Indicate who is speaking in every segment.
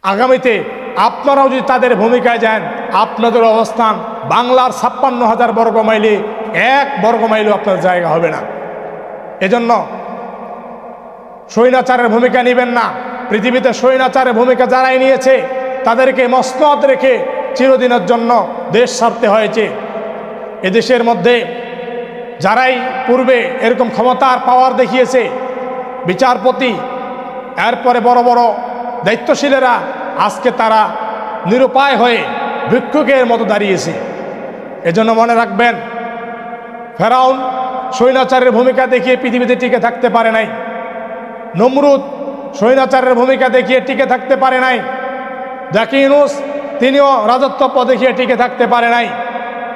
Speaker 1: আগামীতে আপনারাও যদি তাদের ভূমিকায় যান, আপনাদের অবস্থান বাংলার ৫৬,০০০ বর্গ মাইলে ১ বর্গ মাইলও আপনার জায়গা হবে না। এজন্য স্বৈরাচারের ভূমিকা নেবেন না। পৃথিবীতে স্বৈরাচারের ভূমিকা যারাই নিয়েছে তাদেরকে মসনদ রেখে চিরদিনের জন্য দেশ ছাড়তে হয়েছে। এদেশের মধ্যে যারাই পূর্বে এরকম ক্ষমতার পাওয়ার দেখিয়েছে, বিচারপতি, এরপরে বড় বড় দায়িত্বশীলেরা, আজকে তারা নিরুপায় হয়ে ভিক্ষুকের মতো দাঁড়িয়েছে। এজন্য মনে রাখবেন, ফেরাউন স্বৈরাচারের ভূমিকা দেখিয়ে পৃথিবীতে টিকে থাকতে পারে নাই। নমরুদ স্বৈরাচারের ভূমিকা দেখিয়ে টিকে থাকতে পারে নাই। জাকির ইউনূস তিনিও রাজত্ব দেখিয়ে টিকে থাকতে পারে নাই।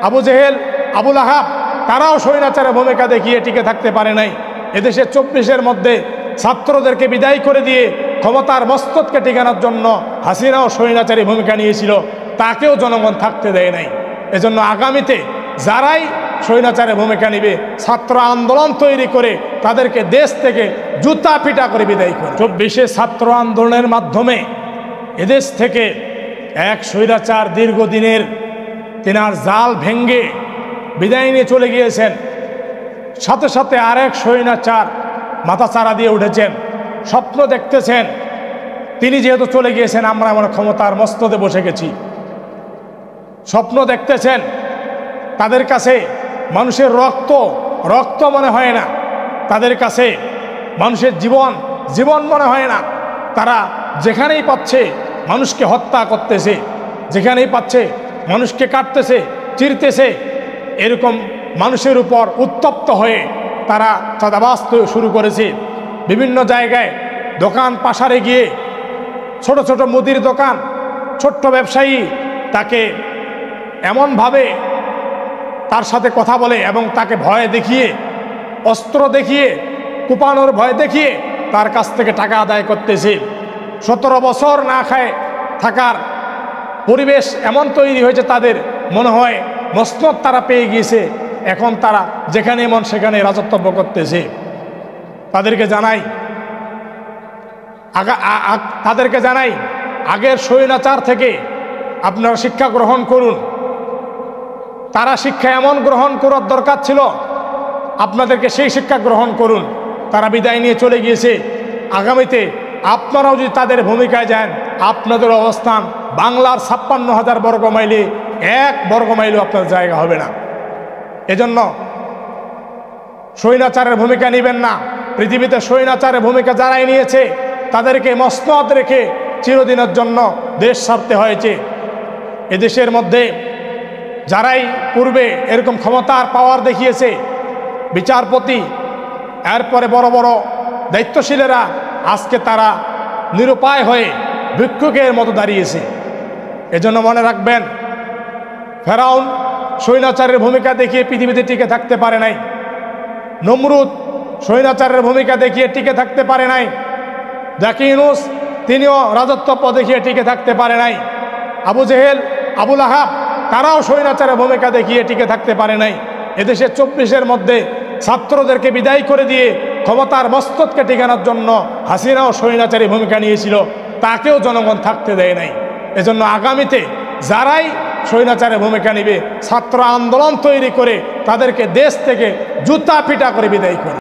Speaker 1: আবু জেহেল, আবুল আহাব তারাও স্বৈরাচারের ভূমিকা দেখিয়ে টিকে থাকতে পারে নাই। এদেশে ২৪-এর মধ্যে ছাত্রদেরকে বিদায় করে দিয়ে ক্ষমতার মস্তদকে টিকানোর জন্য হাসিনাও স্বৈরাচারী ভূমিকা নিয়েছিল, তাকেও জনগণ থাকতে দেয় নাই। এজন্য আগামীতে যারাই স্বৈরাচারের ভূমিকা নেবে, ছাত্র আন্দোলন তৈরি করে তাদেরকে দেশ থেকে জুতা পিটা করে বিদায় করে। ২৪-এ ছাত্র আন্দোলনের মাধ্যমে এদেশ থেকে এক স্বৈরাচার দীর্ঘদিনের তেনার জাল ভেঙ্গে বিদায় নিয়ে চলে গিয়েছেন। সাথে সাথে আরেক স্বৈরাচার মাথাচাড়া দিয়ে উঠেছেন, স্বপ্ন দেখতেছেন তিনি যেহেতু চলে গিয়েছেন আমরা আমার ক্ষমতার মস্তদে বসে গেছি। স্বপ্ন দেখতেছেন, তাদের কাছে মানুষের রক্ত মনে হয় না, তাদের কাছে মানুষের জীবন মনে হয় না। তারা যেখানেই পাচ্ছে মানুষকে হত্যা করতেছে, যেখানেই পাচ্ছে মানুষকে কাটতেছে, চিরতেছে। এরকম মানুষের উপর উত্তপ্ত হয়ে তারা চাঁদাবাজ শুরু করেছে। বিভিন্ন জায়গায় দোকান পাশারে গিয়ে ছোট ছোট মুদির দোকান, ছোট্ট ব্যবসায়ী তাকে এমনভাবে তার সাথে কথা বলে এবং তাকে ভয় দেখিয়ে, অস্ত্র দেখিয়ে, কুপানোর ভয় দেখিয়ে তার কাছ থেকে টাকা আদায় করতেছে। ১৭ বছর না খায় থাকার পরিবেশ এমন তৈরি হয়েছে, তাদের মনে হয় মসনদ তারা পেয়ে গিয়েছে, এখন তারা যেখানে মন সেখানে রাজত্ব করতেছে। তাদেরকে জানাই আগের স্বৈরাচার থেকে আপনারা শিক্ষা গ্রহণ করুন। তারা শিক্ষা এমন গ্রহণ করার দরকার ছিল, আপনাদেরকে সেই শিক্ষা গ্রহণ করুন। তারা বিদায় নিয়ে চলে গিয়েছে। আগামীতে আপনারাও যদি তাদের ভূমিকায় যান, আপনাদের অবস্থান বাংলার ৫৬,০০০ বর্গ মাইলে ১ বর্গ মাইলও আপনার জায়গা হবে না। এজন্য স্বৈরাচারের ভূমিকা নেবেন না। পৃথিবীতে স্বৈরাচারের ভূমিকা যারাই নিয়েছে তাদেরকে মসনদ রেখে চিরদিনের জন্য দেশ ছাড়তে হয়েছে। এদেশের মধ্যে যারাই পূর্বে এরকম ক্ষমতার পাওয়ার দেখিয়েছে, বিচারপতি, এরপরে বড় বড় দায়িত্বশীলেরা, আজকে তারা নিরুপায় হয়ে ভিক্ষুকের মতো দাঁড়িয়েছে। এজন্য মনে রাখবেন, ফেরাউন স্বৈরাচারের ভূমিকা দেখিয়ে পৃথিবীতে টিকে থাকতে পারে নাই। নমরুদ স্বৈরাচারের ভূমিকা দেখিয়ে টিকে থাকতে পারে নাই। জাকির ইউনূস তিনিও রাজত্ব দেখিয়ে টিকে থাকতে পারে নাই। আবু জেহেল, আবুল আহাব তারাও স্বৈরাচারের ভূমিকা দেখিয়ে টিকে থাকতে পারে নাই। এদেশে ২৪-এর মধ্যে ছাত্রদেরকে বিদায় করে দিয়ে ক্ষমতার মস্তদকে টিকানোর জন্য হাসিনাও স্বৈরাচারী ভূমিকা নিয়েছিল, তাকেও জনগণ থাকতে দেয় নাই। এজন্য আগামীতে যারাই স্বৈরাচারের ভূমিকা নেবে, ছাত্র আন্দোলন তৈরি করে তাদেরকে দেশ থেকে জুতা পিটা করে বিদায় করে।